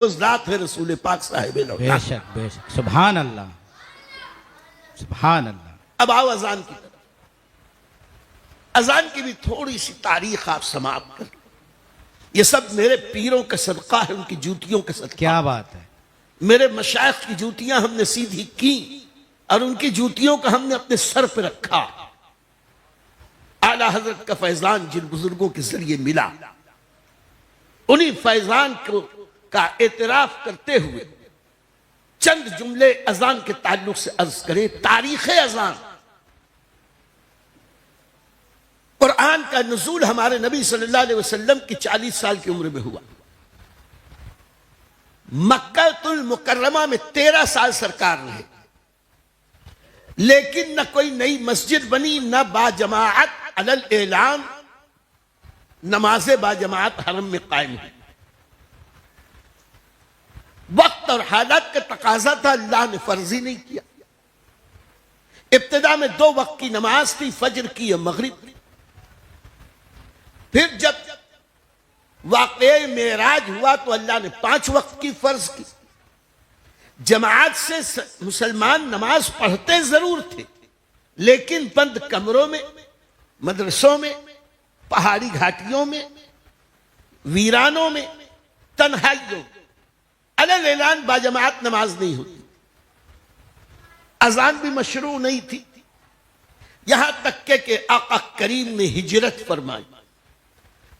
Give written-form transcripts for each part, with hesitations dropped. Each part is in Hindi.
उस रात है रसूल पाक साहिब लौटा। बेशक बेशक, सुभान अल्लाह सुभान अल्लाह। अब आओ अजान की तरफ। अजान की भी थोड़ी सी तारीख आप समाप्त कर। ये सब मेरे पीरों का सदका है, उनकी जूतियों का सदका। क्या बात है। मेरे मशाइख की जूतियां हमने सीधी की और उनकी जूतियों का हमने अपने सर पर रखा। आला हजरत का फैजान जिन बुजुर्गों के जरिए मिला, उन्हीं फैजान को का एतराफ करते हुए चंद जुमले अजान के ताल्लुक से अर्ज करें। तारीख अजान, कुरान का नुज़ूल हमारे नबी सल्लल्लाहु अलैहि वसल्लम की 40 साल की उम्र में हुआ। मक्कातुल मुकर्रमा में 13 साल सरकार रहे, लेकिन न कोई नई मस्जिद बनी, न बाजमाअत अलल ऐलान नमाज़े बाजमाअत हरम में कायम हुई। वक्त और हालात का तकाजा था, अल्लाह ने फर्जी नहीं किया। इब्तिदा में 2 वक्त की नमाज थी, फजर की या मगरिब। फिर जब वाक़े मेराज हुआ तो अल्लाह ने 5 वक्त की फर्ज की। जमात से मुसलमान नमाज पढ़ते जरूर थे, लेकिन बंद कमरों में, मदरसों में, पहाड़ी घाटियों में, वीरानों में, तन्हाइयों में अलल ऐलान बाजमात नमाज नहीं होती। अजान भी मशरू नहीं थी। यहां तक के आका करीम ने हिजरत फरमाई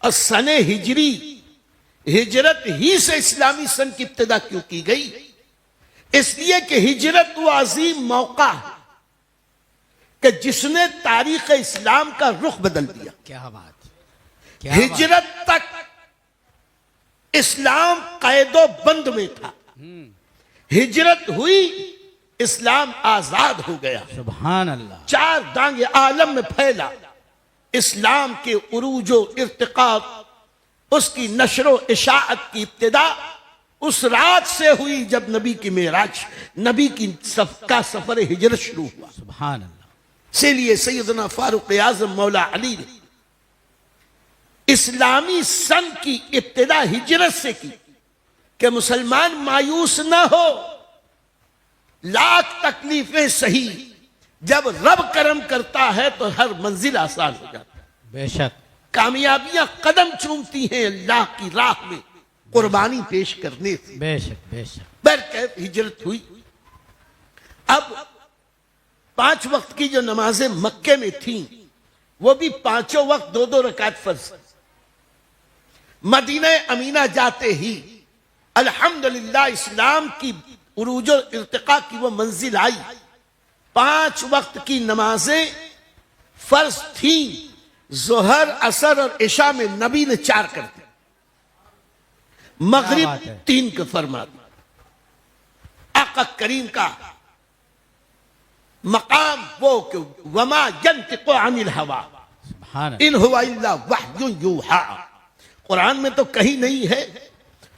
और सने हिजरी, हिजरत ही से इस्लामी सन की इब्तिदा क्यों की गई? इसलिए कि हिजरत वो अजीम मौका है कि जिसने तारीख इस्लाम का रुख बदल दिया। क्या बात, हिजरत तक इस्लाम कैदो बंद में था, हिजरत हुई, इस्लाम आजाद हो गया। सुभान अल्लाह। 4 दांगे आलम में फैला। इस्लाम के उरूजो इर्तिका, उसकी नशरो इशाअत की इब्तिदा उस रात से हुई जब नबी की मेराज, नबी की सफर हिजरत शुरू हुआ। सुभान अल्लाह। इसीलिए सैयदना फारूक आजम मौला अली ने इस्लामी सन की इब्तिदा हिजरत से की कि मुसलमान मायूस ना हो। लाख तकलीफें सही, जब रब करम करता है तो हर मंजिल आसान हो जाती है। बेशक। कामयाबियां कदम चूमती हैं अल्लाह की राह में कुर्बानी पेश करने से। बेशक बेशक। बरकैफ हिजरत हुई। अब 5 वक्त की जो नमाजें मक्के में थी, वो भी 5 वक्त 2-2 रकात फर्ज। मदीना अमीना जाते ही अल्हम्दुलिल्लाह इस्लाम की उरूज और इर्तिका की वो मंजिल आई। 5 वक्त की नमाजें फर्ज थी। जोहर, असर और इशा में नबी ने 4 कर दी। मगरिब 3 का फरमा दिया। आका करीम का मकाम वो कि वमा यंतिकु अनिल हवा इन हुवा इल्ला वह्युन यूहा। कुरान में तो कहीं नहीं है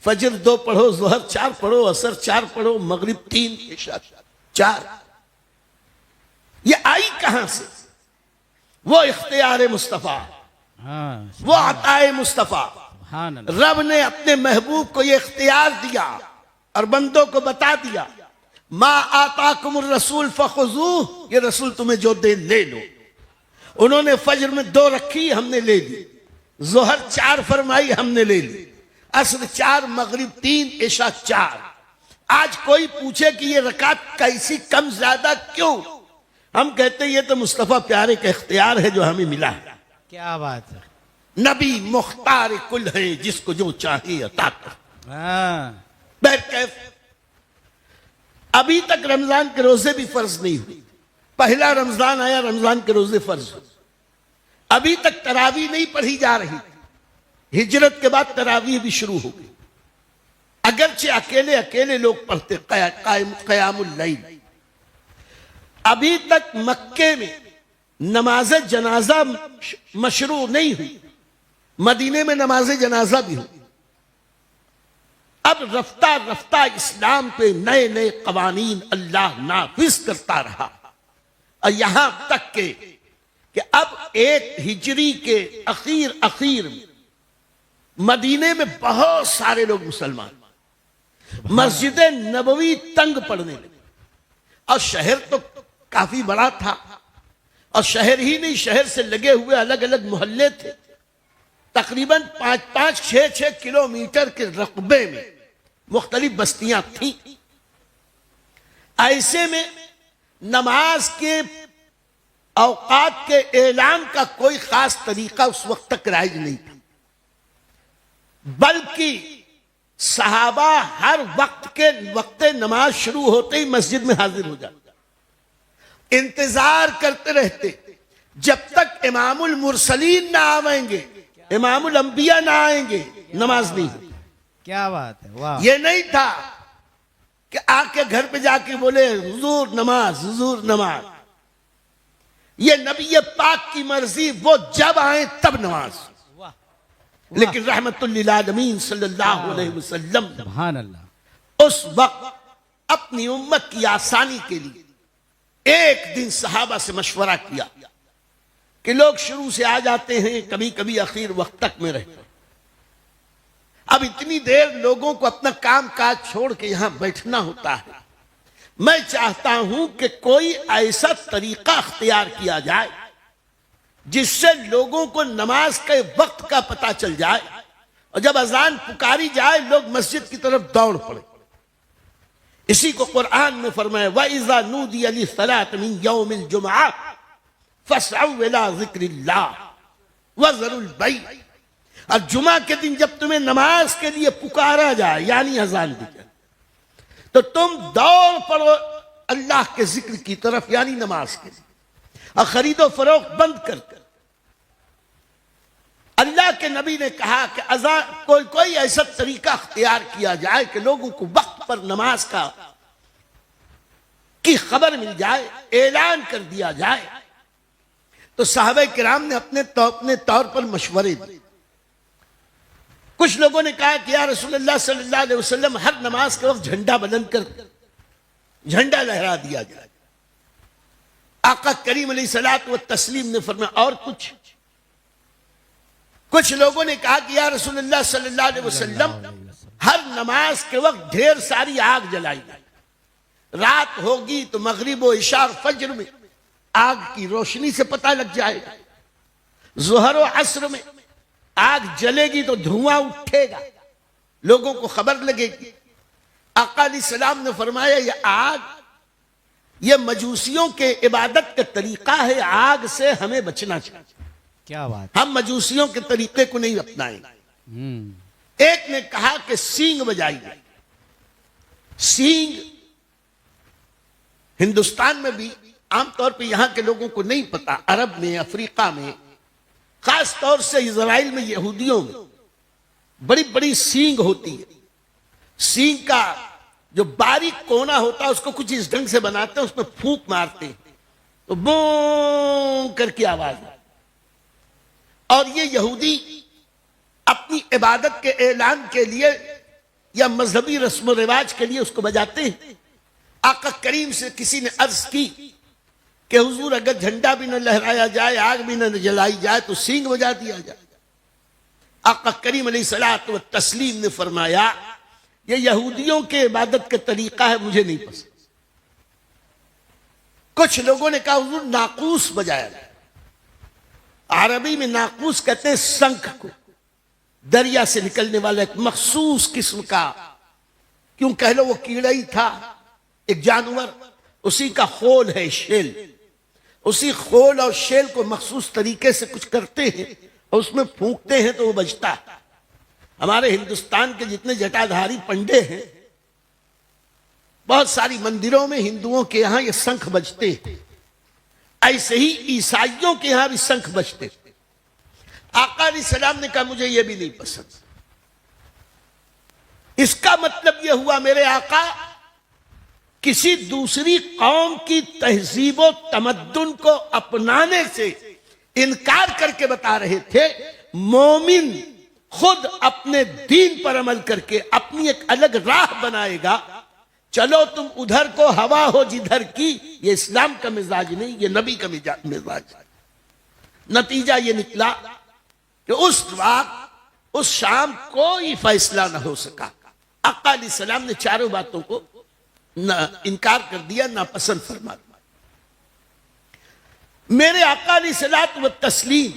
फजर 2 पढ़ो, जोहर 4 पढ़ो, असर 4 पढ़ो, मगरिब 3, इशा 4। ये आई कहां से? वो इख्तियार मुस्तफा, वो अताए मुस्तफा। रब ने अपने महबूब को ये इख्तियार दिया और बंदों को बता दिया, मा आताकुमुर रसूल फखुजूह, ये रसूल तुम्हें जो दे ले लो। उन्होंने फजर में 2 रखी, हमने ले ली। जोहर 4 फरमाई, हमने ले ली। असर 4, मगरिब 3, इशा 4। आज कोई पूछे कि ये रकात कैसी कम ज्यादा क्यों, हम कहते हैं ये तो मुस्तफा प्यारे का इख्तियार है जो हमें मिला है। क्या बात है। नबी मुख्तार कुल है, जिसको जो चाहे अता कर। बैरकैफ अभी तक रमजान के रोजे भी फर्ज नहीं हुए। पहला रमजान आया, रमजान के रोजे फर्ज हुए। अभी तक तरावी नहीं पढ़ी जा रही। हिजरत के बाद तरावी भी शुरू हो गई। अगरचे अकेले अकेले लोग पढ़ते क़यामुल लैल। अभी तक मक्के में नमाज जनाजा मशरू नहीं हुई, मदीने में नमाज जनाजा भी हुई। अब रफ्ता रफ्ता इस्लाम पे नए नए कवानीन अल्लाह नाफिज करता रहा, और यहां तक कि अब एक हिजरी के अखीर में मदीने में बहुत सारे लोग मुसलमान, मस्जिद नबवी तंग पड़ने लगी। और शहर तो काफी बड़ा था, और शहर ही नहीं, शहर से लगे हुए अलग अलग मोहल्ले थे। तकरीबन 5-6 किलोमीटर के रकबे में मुख्तलिफ बस्तियां थीं। ऐसे में नमाज के औकात के ऐलान का कोई खास तरीका उस वक्त तक राइज नहीं था, बल्कि सहाबा हर वक्त नमाज शुरू होते ही मस्जिद में हाजिर हो जाते, इंतजार करते रहते जब तक इमामुल मुरसलीन ना आवेंगे, इमामुल अंबिया ना आएंगे, नमाज नहीं होती। क्या बात है, वाह। ये नहीं था कि आके घर पे जाके बोले हुजूर नमाज, हुजूर नमाज। ये नबी पाक की मर्जी, वो जब आए तब नमाज। लेकिन रहमतुल लिल आलमीन सल्लल्लाहु अलैहि वसल्लम सुभान अल्लाह उस वक्त अपनी उम्मत की आसानी के लिए एक दिन सहाबा से मशवरा किया कि लोग शुरू से आ जाते हैं, कभी कभी आखिर वक्त तक में रहते। अब इतनी देर लोगों को अपना काम काज छोड़ के यहां बैठना होता है। मैं चाहता हूं कि कोई ऐसा तरीका अख्तियार किया जाए जिससे लोगों को नमाज के वक्त का पता चल जाए, और जब अजान पुकारी जाए लोग मस्जिद की तरफ दौड़ पड़े। इसी को कुरान में फरमाया, व इज़ा नूदिया लिस्सलाति मिन यौमिल जुमआ फस्अउ इला ज़िक्रिल्लाह व ज़रुल बै। और जुमा के दिन जब तुम्हें नमाज के लिए पुकारा जाए, यानी अजान दी जाए, तो तुम दौड़ पड़ो अल्लाह के जिक्र की तरफ, यानी नमाज के लिए, और खरीदो फरोख्त बंद कर। अल्लाह के नबी ने कहा कि अज़ान कोई ऐसा तरीका अख्तियार किया जाए कि लोगों को वक्त पर नमाज की खबर मिल जाए, ऐलान कर दिया जाए। तो साहबे किराम ने अपने तौर पर मशवरे दिए। कुछ लोगों ने कहा कि या रसूलुल्लाह सल्लल्लाहु अलैहि वसल्लम, हर नमाज के वक्त झंडा बुलंद कर झंडा लहरा दिया जाए। आका करीम अलैहिस्सलातु व तस्लीम ने फरमाया और कुछ लोगों ने कहा कि या रसूलुल्लाह सल्लल्लाहु अलैहि वसल्लम, हर नमाज के वक्त ढेर सारी आग जलाई जाए। रात होगी तो मगरिब व इशा और फज्र में आग की रोशनी से पता लग जाएगा। ज़ुहर व अस्र में आग जलेगी तो धुआं उठेगा, लोगों को खबर लगेगी। आका अलैहिस्सलाम ने फरमाया, यह आग, यह मजूसियों के इबादत का तरीका है, आग से हमें बचना चाहिए। क्या बात, हम मजूसियों के तरीके को नहीं अपनाएंगे। एक ने कहा कि सींग बजाइए। सींग हिंदुस्तान में भी आमतौर पे यहां के लोगों को नहीं पता, अरब में, अफ्रीका में, खास तौर से इजराइल में, यहूदियों में बड़ी बड़ी सींग होती है। सींग का जो बारीक कोना होता है उसको कुछ इस ढंग से बनाते हैं, उसमें फूंक मारते हैं तो बूं करके आवाज आती। और ये यहूदी अपनी इबादत के ऐलान के लिए या मजहबी रस्म रिवाज के लिए उसको बजाते हैं। आका करीम से किसी ने अर्ज की कि हुजूर, अगर झंडा भी न लहराया जाए, आग भी न जलाई जाए तो सींग बजा दिया जाए। आका करीम अलैहिस्सलातु व तस्लीम ने फरमाया, ये यहूदियों के इबादत का तरीका है, मुझे नहीं पसंद। कुछ लोगों ने कहा हुजूर, नाकूस बजाया जाए। अरबी में नाकूस कहते हैं शंख को, दरिया से निकलने वाला एक मखसूस किस्म का, क्यों कह लो वो कीड़ा ही था, एक जानवर, उसी का खोल है शेल। उसी खोल और शेल को मखसूस तरीके से कुछ करते हैं और उसमें फूंकते हैं तो वो बजता है। हमारे हिंदुस्तान के जितने जटाधारी पंडे हैं, बहुत सारी मंदिरों में हिंदुओं के यहां ये शंख बजते हैं। ऐसे ही ईसाइयों के यहां भी शंख बजते। आका अलैहिस्सलाम ने कहा मुझे ये भी नहीं पसंद। इसका मतलब यह हुआ मेरे आका किसी दूसरी कौम की तहजीब व तमद्दुन को अपनाने से इनकार करके बता रहे थे, मोमिन खुद अपने दीन पर अमल करके अपनी एक अलग राह बनाएगा। चलो तुम उधर को हवा हो जिधर की, ये इस्लाम का मिजाज नहीं, ये नबी का मिजाज। नतीजा ये निकला कि उस रात, उस शाम कोई फैसला न हो सका। आका अलैहिस्सलाम ने चारों बातों को ना इनकार कर दिया, ना पसंद फरमा दिया। मेरे आका अलैहिस्सलात व तस्लीम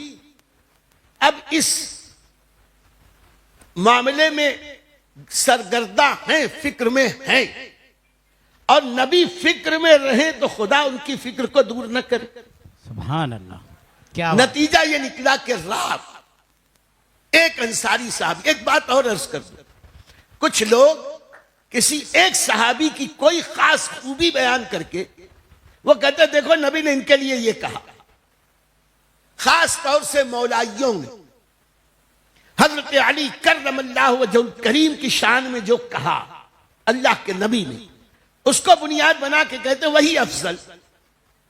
अब इस मामले में सरगर्दा हैं, फिक्र में हैं, और नबी फिक्र में रहे तो खुदा उनकी फिक्र को दूर न करे। सुभान अल्लाह। क्या नतीजा ये निकला कि रात एक अंसारी साहब, एक बात और अर्ज कर दूं, कुछ लोग किसी एक सहाबी की कोई खास खूबी बयान करके वो कहते देखो नबी ने इनके लिए ये कहा। खास तौर से मौलाइयों ने हजरत अली कर्रमल्लाहु वजहुल करीम की शान में जो कहा अल्लाह के नबी ने, उसको बुनियाद बना के कहते वही अफजल।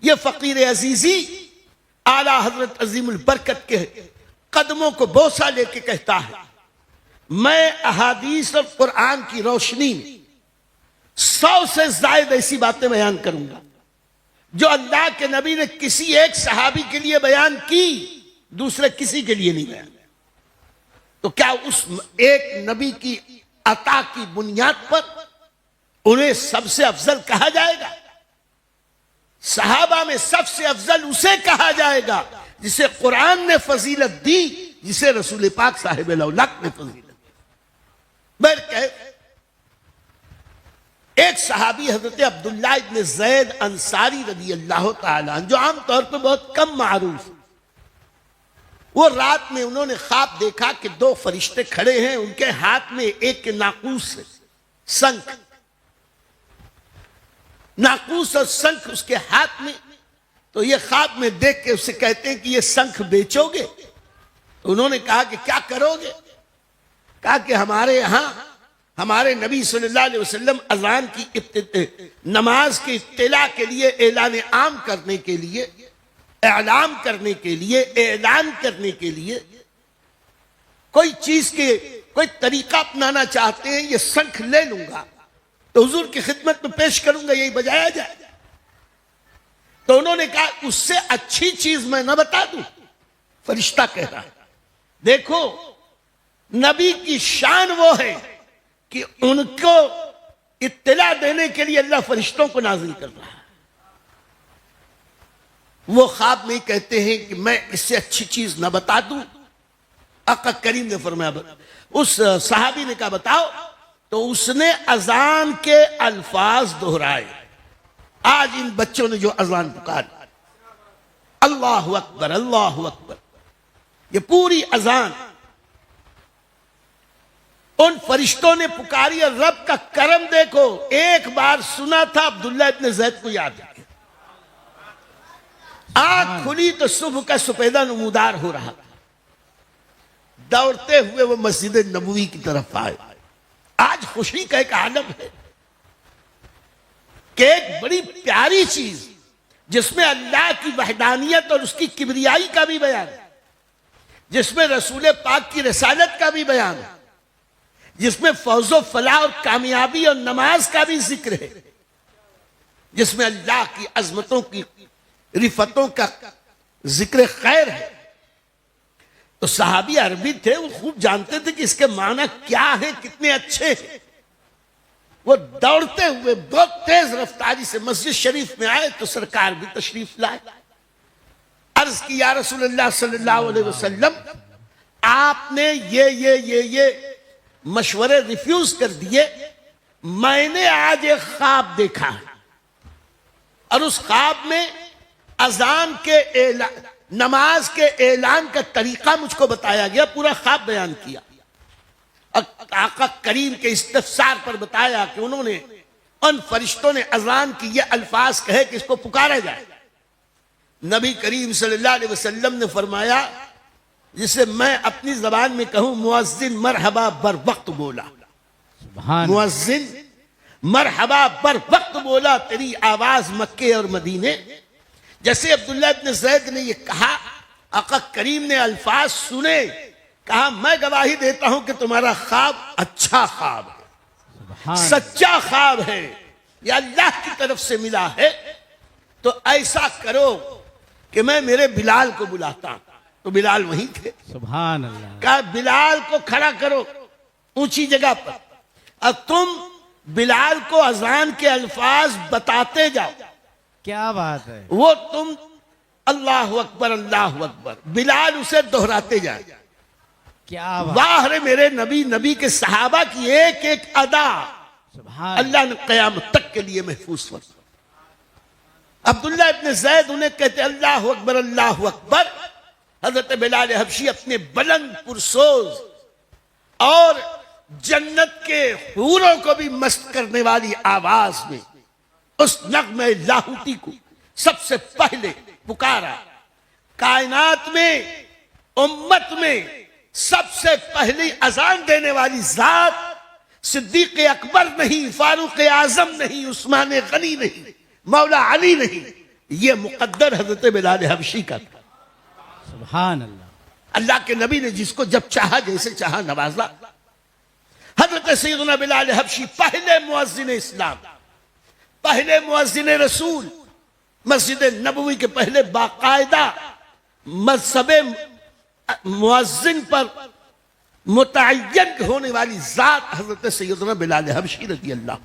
ये फकीर अजीजी आला हजरत अजीमुल बरकत के कदमों को बोसा लेके कहता है, मैं अहादीस और कुरान की रोशनी में 100 से ज्यादा ऐसी बातें बयान करूंगा जो अल्लाह के नबी ने किसी एक सहाबी के लिए बयान की, दूसरे किसी के लिए नहीं बयान। तो क्या उस एक नबी की अता की बुनियाद पर उन्हें सबसे अफजल कहा जाएगा? सहाबा में सबसे अफजल उसे कहा जाएगा जिसे कुरान ने फजीलत दी, जिसे रसूल पाक साहिब लौलाक ने फजीलत दी। एक सहाबी हजरत अब्दुल्ला इब्न ज़ैद अंसारी रज़ी अल्लाह ताला जो आमतौर पर बहुत कम मारूफ, वो रात में उन्होंने ख्वाब देखा कि 2 फरिश्ते खड़े हैं, उनके हाथ में एक के नाकूस है शंख, नाकूस और शंख उसके हाथ में। तो ये ख्वाब में देख के उसे कहते हैं कि ये शंख बेचोगे? तो उन्होंने कहा कि क्या करोगे? कहा कि हमारे यहां हमारे नबी सल्लल्लाहु अलैहि वसल्लम अजान की नमाज की इत्तिला के लिए ऐलान आम करने के लिए, ऐलान करने के लिए, ऐलान करने के लिए कोई चीज के कोई तरीका अपनाना चाहते हैं, ये शंख ले लूंगा तो हुजूर की खिदमत में पेश करूंगा, यही बजाया जाए। तो उन्होंने कहा उससे अच्छी चीज मैं न बता दूं? फरिश्ता कह रहा है देखो नबी की शान वो है कि उनको इत्तिला देने के लिए अल्लाह फरिश्तों को नाजिल कर रहा है। वो ख्वाब में कहते हैं कि मैं इससे अच्छी चीज न बता दूं? आका करीम ने फरमाया, उस सहाबी ने कहा बताओ। तो उसने अजान के अल्फाज दोहराए। आज इन बच्चों ने जो अजान पुकारी, अल्लाहु अकबर अल्लाहु अकबर, ये पूरी अजान उन फरिश्तों ने पुकारी और रब का करम देखो, एक बार सुना था अब्दुल्ला इब्न ज़ैद को याद है, आंख खुली तो सुबह का सुपेदा नमूदार हो रहा था। दौड़ते हुए वो मस्जिद नबवी की तरफ आए। आज खुशी का एक आलम है कि एक बड़ी प्यारी चीज जिसमें अल्लाह की वहदानियत और उसकी किबरियाई का भी बयान है, जिसमें रसूल पाक की रसालत का भी बयान है, जिसमें फौजो फलाह और कामयाबी और नमाज का भी जिक्र है, जिसमें अल्लाह की अजमतों की रिफतों का जिक्र खैर है। तो सहाबी अरबी थे, वो खूब जानते थे कि इसके माना क्या है, कितने अच्छे हैं। वो दौड़ते हुए बहुत तेज रफ्तारी से मस्जिद शरीफ में आए तो सरकार भी तशरीफ लाए। अर्ज की या रसूलुल्लाह सल्लल्लाहु अलैहि वसल्लम, आपने ये मशवरे रिफ्यूज कर दिए। मैंने आज एक ख्वाब देखा है और उस ख्वाब में अजान के नमाज के ऐलान का तरीका मुझको बताया गया, पूरा ख्वाब बयान किया। आका करीम के इस्तफसार पर बताया कि उन्होंने उन फरिश्तों ने अजान की ये अल्फाज कहे कि इसको पुकारा जाए। नबी करीम सल्लल्लाहु अलैहि वसल्लम ने फरमाया, जिसे मैं अपनी जबान में कहूं, मुअज्जिन मरहबा बर वक्त बोला, मुअज्जिन मरहबा बर वक्त बोला, तेरी आवाज मक्के और मदीने। जैसे अब्दुल्ला इब्न ज़ैद ने ये कहा, आका करीम ने अल्फाज सुने, कहा मैं गवाही देता हूं कि तुम्हारा ख्वाब अच्छा ख्वाब है, सच्चा ख्वाब है, या अल्लाह की तरफ से मिला है। तो ऐसा करो कि मैं मेरे बिलाल को बुलाता हूं। तो बिलाल वहीं थे। सुभान अल्लाह। कहा बिलाल को खड़ा करो ऊंची जगह पर। और तुम बिलाल को अजान के अल्फाज बताते जाओ। क्या बात है, वो तुम अल्लाह अकबर बिलाल उसे दोहराते जाए। क्या बात, वाह रे मेरे नबी, नबी के सहाबा की एक एक अदा सुभान अल्लाह ने क़यामत तक के लिए महफूज फरमा। अब्दुल्ला इब्न ज़ैद उन्हें कहते अल्लाह अकबर। हजरत बिलाल हबशी अपने बुलंद पुरसोज और जन्नत के हूरों को भी मस्त करने वाली आवाज में उस नगमे लाहूती को सबसे पहले पुकारा। कायनात में, उम्मत में सबसे पहली अजान देने वाली जात सिद्दीक अकबर नहीं, फारूक आजम नहीं, उस्मान गनी नहीं, मौला अली नहीं, ये मुकद्दर हजरत बिलाल हबशी का था। सुभान अल्लाह। अल्लाह के नबी ने जिसको जब चाहा जैसे चाहा नवाजा। हजरत सैयदना बिलाल हबशी पहले मुअज्जिन इस्लाम, पहले मुअज्जिन रसूल, मस्जिद नबवी के पहले बाकायदा मज़हबे मुअज्जिन पर मुतअय्यन होने वाली जात हजरत सैयदना बिलाल हबशी रज़ी अल्लाह।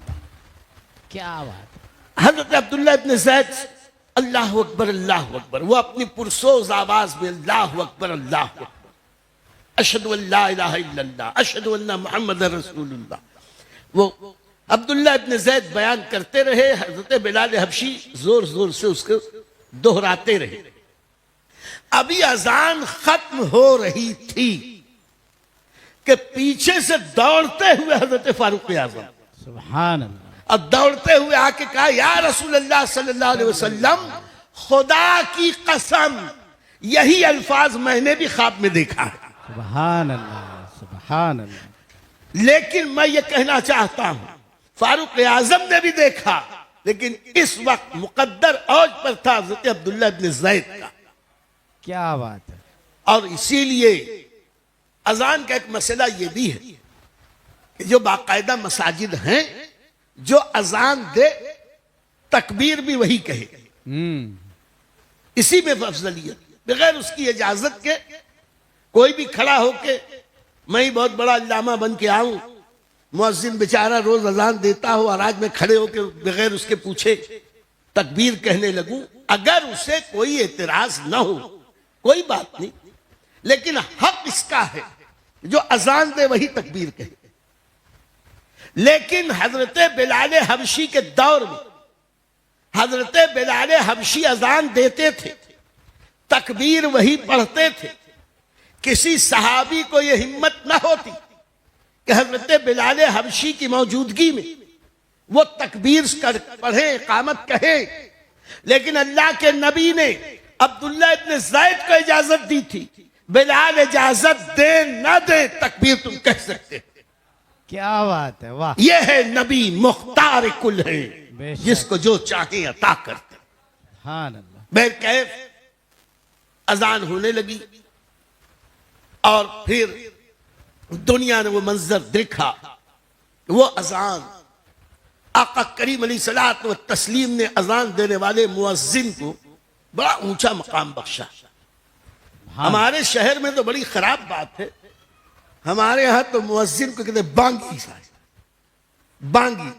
क्या बात, हजरत अब्दुल्ला इब्न ज़ैद अल्लाह अकबर, वो अपनी पुरसोज आवाज में अल्लाह अकबर, अशहदु अल्ला इलाहा इल्लल्लाह, अशहदु अन्ना मुहम्मद रसूलुल्लाह, वो अब्दुल्ला इब्न ज़ैद बयान करते रहे। हजरत बिलाल हबशी जोर जोर से उसको दोहराते रहे। अभी अजान खत्म हो रही थी कि पीछे से दौड़ते हुए हजरत फारूक आजम, सुभान अल्लाह, अब दौड़ते हुए आके कहा या रसूल अल्लाह सल्लल्लाहु अलैहि वसल्लम, खुदा की कसम यही अल्फाज मैंने भी ख्वाब में देखा है, सुभान अल्लाह, सुभान अल्लाह। लेकिन मैं ये कहना चाहता हूं फारूक आजम ने भी देखा, लेकिन इस वक्त मुकद्दर औज पर था हजरत अब्दुल्ला इब्न ज़ैद का। क्या बात है, और इसीलिए अजान का एक मसला ये भी है कि जो बाकायदा मसाजिद हैं, जो अजान दे तकबीर भी वही कहे, इसी में अफजलियत, बगैर उसकी इजाजत के कोई भी खड़ा होके मैं ही बहुत बड़ा अल्लामा बन के आऊं, मुअज्जिन बेचारा रोज अजान देता हो और आज मैं खड़े होके बगैर उसके पूछे तकबीर कहने लगूं, अगर उसे कोई एतराज ना हो कोई बात नहीं, लेकिन हक इसका है जो अजान दे वही तकबीर कहे। लेकिन हजरत बिलाल हबशी के दौर में हजरत बिलाल हबशी अजान देते थे, तकबीर वही पढ़ते थे। किसी सहाबी को यह हिम्मत ना होती कि हजरत बिलाल हबशी की मौजूदगी में वो तकबीर कर पढ़े, इकामत कहे, लेकिन अल्लाह के नबी ने अब्दुल्ला इब्न ज़ैद को इजाजत दी थी, बिलाल इजाजत दे ना दे तकबीर तुम कह सकते हो। क्या बात है, वाह। यह है नबी मुख्तार कुल है, जिसको जो चाहे अता करते। सुभान अल्लाह। बैरकैफ अजान होने लगी और फिर दुनिया ने वो मंजर देखा, वो अजान आका करीम अलैहिस्सलात व तस्लीम ने अजान देने वाले मुअज्जिन को बड़ा ऊंचा मकाम बख्शा। हमारे शहर में तो बड़ी खराब बात है, हमारे यहां तो मुअज्जिन को कहते बांगी साहब, बांगी,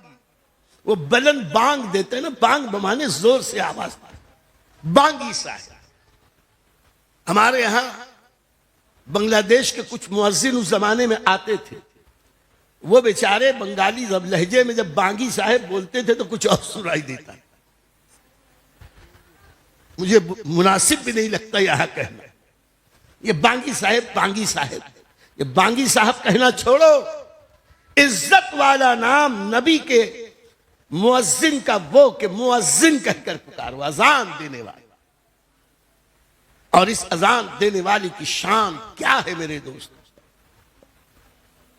वो बुलंद बांग देते हैं ना, बांग बमाने जोर से आवाज, बांगी साहब। हमारे यहां बांग्लादेश के कुछ मुअज्जिन उस जमाने में आते थे, वो बेचारे बंगाली जब लहजे में जब बांगी साहब बोलते थे तो कुछ और सुनाई देता, मुझे मुनासिब भी नहीं लगता यहां कहना, ये बांगी साहब, बांगी साहब, ये बांगी साहब कहना छोड़ो, इज्जत वाला नाम नबी के मुअज्जिन का वो कि मुअज्जिन कहकर पुकारो, अजान देने वाला। और इस अजान देने वाले की शान क्या है मेरे दोस्त।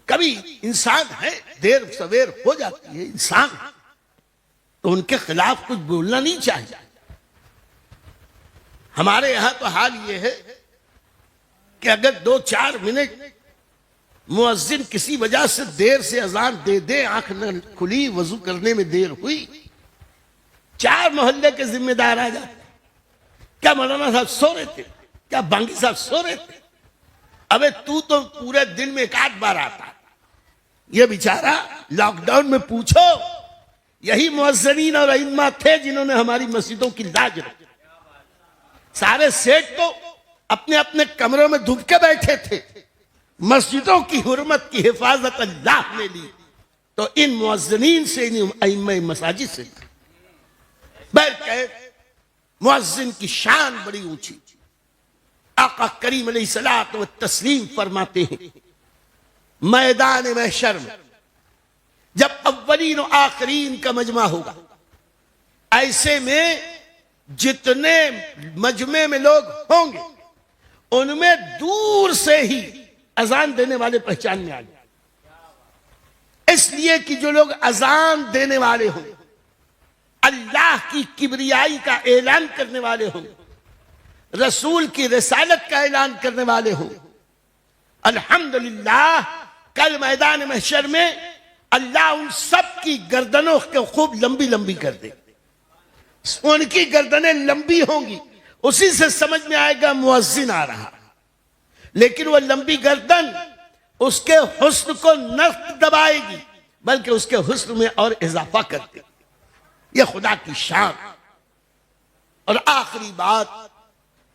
कभी इंसान है, देर सवेर हो जाती है इंसान, तो उनके खिलाफ कुछ बोलना नहीं चाहिए। हमारे यहां तो हाल ये है कि अगर 2-4 मिनट मुअज्जिन किसी वजह से देर से अजान दे दे, आंख न खुली, वजू करने में देर हुई, 4 मोहल्ले के जिम्मेदार आ जाते। क्या मौलाना साहब सो रहे थे, क्या बांगी साहब सो रहे थे? अबे तू तो पूरे दिन में 1 आध बार आता, ये बेचारा लॉकडाउन में पूछो, यही मुअज्जिनीन और अइम्मा थे जिन्होंने हमारी मस्जिदों की लाज रखी। सारे सेठ तो अपने अपने कमरों में डूब के बैठे थे, मस्जिदों की हुर्मत की हिफाजत अल्लाह ने ली तो इन मुअज्जिनीन से, इन अइम्मा मसाजिद से। बहरकैफ मुअज्जिन की शान बड़ी ऊंची। आका करीम अलैहिस्सलात व तस्लीम फरमाते हैं, मैदान महशर में जब अव्वलीन और आखिरीन का मजमा होगा, ऐसे में जितने मजमे में लोग होंगे उनमें दूर से ही अजान देने वाले पहचान में आ गए। इसलिए कि जो लोग अजान देने वाले होंगे, अल्लाह की किबरियाई का ऐलान करने वाले होंगे, रसूल की रिसालत का ऐलान करने वाले होंगे, अल्हम्दुलिल्लाह कल मैदान महशर में अल्लाह उन सब की गर्दनों को खूब लंबी लंबी कर दे। उनकी गर्दनें लंबी होंगी, उसी से समझ में आएगा मुअज्जिन आ रहा। लेकिन वह लंबी गर्दन उसके हुस्न को न दबाएगी बल्कि उसके हुस्न में और इजाफा कर देगी। यह खुदा की शान। और आखिरी बात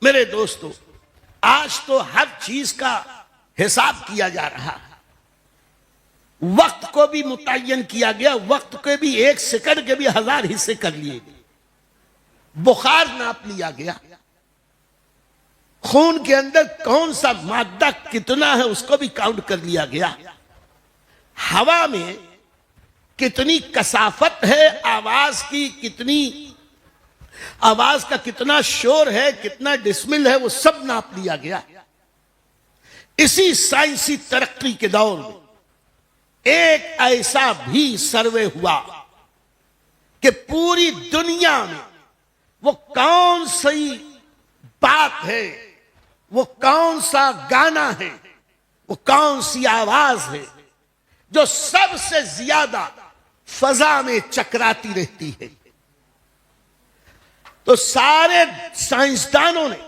मेरे दोस्तों, आज तो हर चीज का हिसाब किया जा रहा है। वक्त को भी मुतय्यन किया गया, वक्त के भी 1 सेकंड के भी 1000 हिस्से कर लिए गए। बुखार नाप लिया गया, खून के अंदर कौन सा मादा कितना है उसको भी काउंट कर लिया गया। हवा में कितनी कसाफत है आवाज की, कितनी आवाज का कितना शोर है, कितना डिसमिल है, वो सब नाप लिया गया। इसी साइंसी तरक्की के दौर में एक ऐसा भी सर्वे हुआ कि पूरी दुनिया में वो कौन सी बात है, वो कौन सा गाना है, वो कौन सी आवाज है जो सबसे ज्यादा फजा में चकराती रहती है। तो सारे साइंसदानों ने,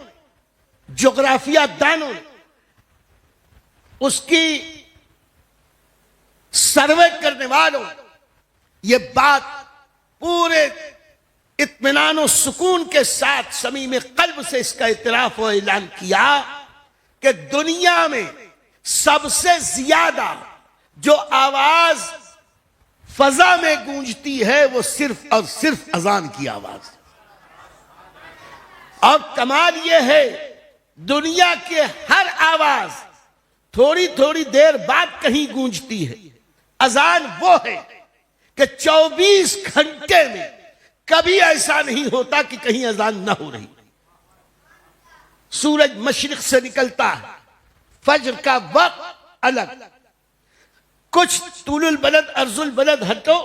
ज्योग्राफिया दानों ने उसकी सर्वे करने वालों ये बात पूरे इत्मीनान और सुकून के साथ समीम कल्ब से इसका इतराफ और ऐलान किया कि दुनिया में सबसे ज्यादा जो आवाज फजा में गूंजती है वो सिर्फ और सिर्फ अजान की आवाज है। और कमाल यह है, दुनिया के हर आवाज थोड़ी थोड़ी देर बाद कहीं गूंजती है। अजान वो है कि 24 घंटे में कभी ऐसा नहीं होता कि कहीं अजान ना हो रही। सूरज मशरिक से निकलता है, फज्र का वक्त अलग, कुछ तुलुल बलद अर्जुल बलद हटो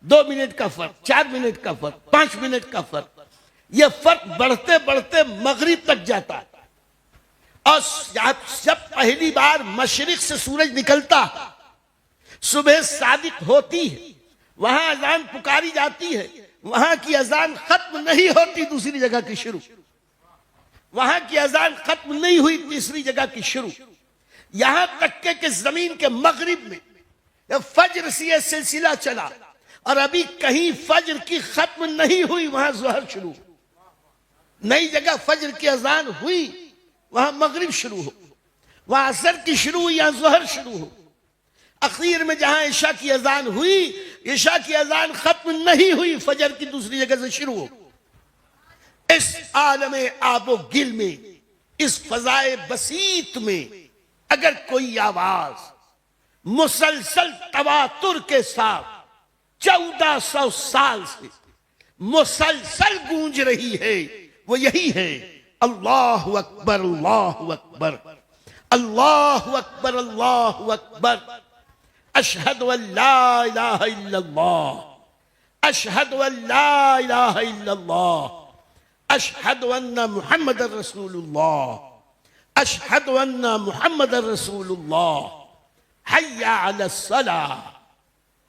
2 मिनट का फर्क, 4 मिनट का फर्क, 5 मिनट का फर्क, यह फर्क बढ़ते बढ़ते मगरिब तक जाता है। और जब पहली बार मशरिक से सूरज निकलता है, सुबह सादिक होती है, वहां अजान पुकारी जाती है, वहां की अजान खत्म नहीं होती, दूसरी जगह की शुरू, वहां की अजान खत्म नहीं हुई, तीसरी जगह की शुरू, यहां तक के जमीन के मगरिब में फज्र से यह सिलसिला चला और अभी कहीं फज्र की खत्म नहीं हुई, वहां ज़ोहर शुरू, नई जगह फज्र की अजान हुई, वहां मगरिब शुरू हो, वहां असर की शुरू हुई, यहां ज़ोहर शुरू हो, अखीर में जहां ईशा की अजान हुई, ईशा की अजान खत्म नहीं हुई, फजर की दूसरी जगह से शुरू हो। इस आलमे आबो गिल में, इस फजाए बसीत में अगर कोई आवाज मुसलसल तवातुर के साथ 1400 साल से मुसलसल गूंज रही है, वो यही है, अल्लाहु अकबर अल्लाहु अकबर अल्लाहु अकबर अल्लाहु अकबर, अशहदु अल्ला इलाहा इल्लल्लाह, अशहदु अल्ला इलाहा इल्लल्लाह, अशहदु अन्ना मुहम्मदर रसूलुल्लाह, अशहदु अन्ना मुहम्मदर रसूलुल्लाह, हय्या अलस सलाह,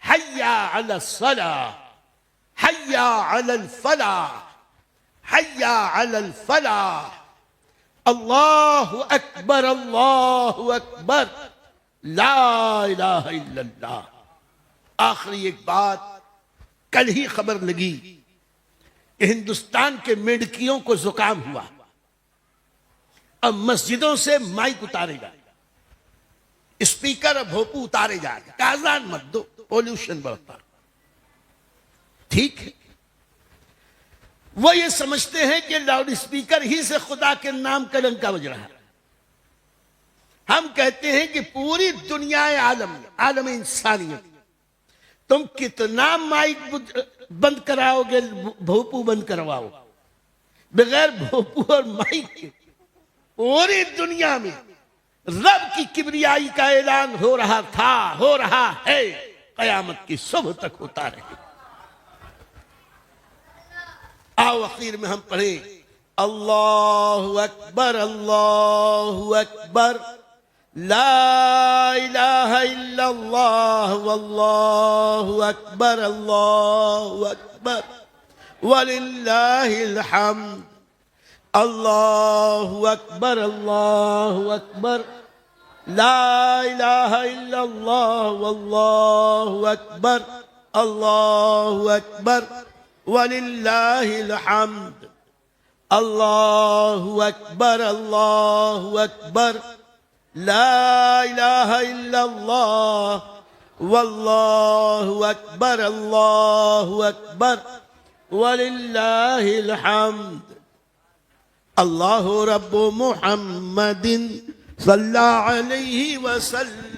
हय्या अलस सलाह, हय्या अलल फलाह, हय्या अलल फलाह, अल्लाहु अकबर अल्लाहु अकबर, ला इलाहा इल्लल्लाह। आखिरी एक बात, कल ही खबर लगी कि हिंदुस्तान के मेढकियों को जुकाम हुआ, अब मस्जिदों से माइक उतारे जा रहे, स्पीकर और भोपू उतारे जा रहे, काजान मत दो, पोल्यूशन बढ़ता। ठीक है, वो ये समझते हैं कि लाउड स्पीकर ही से खुदा के नाम का डंका बज रहा है। हम कहते हैं कि पूरी दुनिया आलम इंसानियत, तुम कितना माइक बंद कराओगे, भोपू बंद करवाओ, बगैर भोपू और माइक के पूरी दुनिया में रब की किबरियाई का ऐलान हो रहा था, हो रहा है, कयामत की सुबह तक होता रहे। आओ आखिर में हम पढ़े अल्लाहु अकबर, अल्लाहु अकबर, ला इलाहा इल्लल्लाह, वल्लाहु अकबर, अल्लाहु अकबर, वलिल्लाहिल हम्द, अल्लाहु अकबर, अल्लाहु अकबर, ला इलाहा इल्लल्लाह, वल्लाहु अकबर, अल्लाहु अकबर, वलिल्लाहिल हम्द, अल्लाहु अकबर, अल्लाहु अकबर, ला इलाहा इल्लल्लाह, वल्लाहु अकबर, अल्लाहु अकबर, वलिल्लाहिल हम्द। अल्लाहु रब्बु मुहम्मदिन सल्लल्लाहु अलैहि वसल्लम।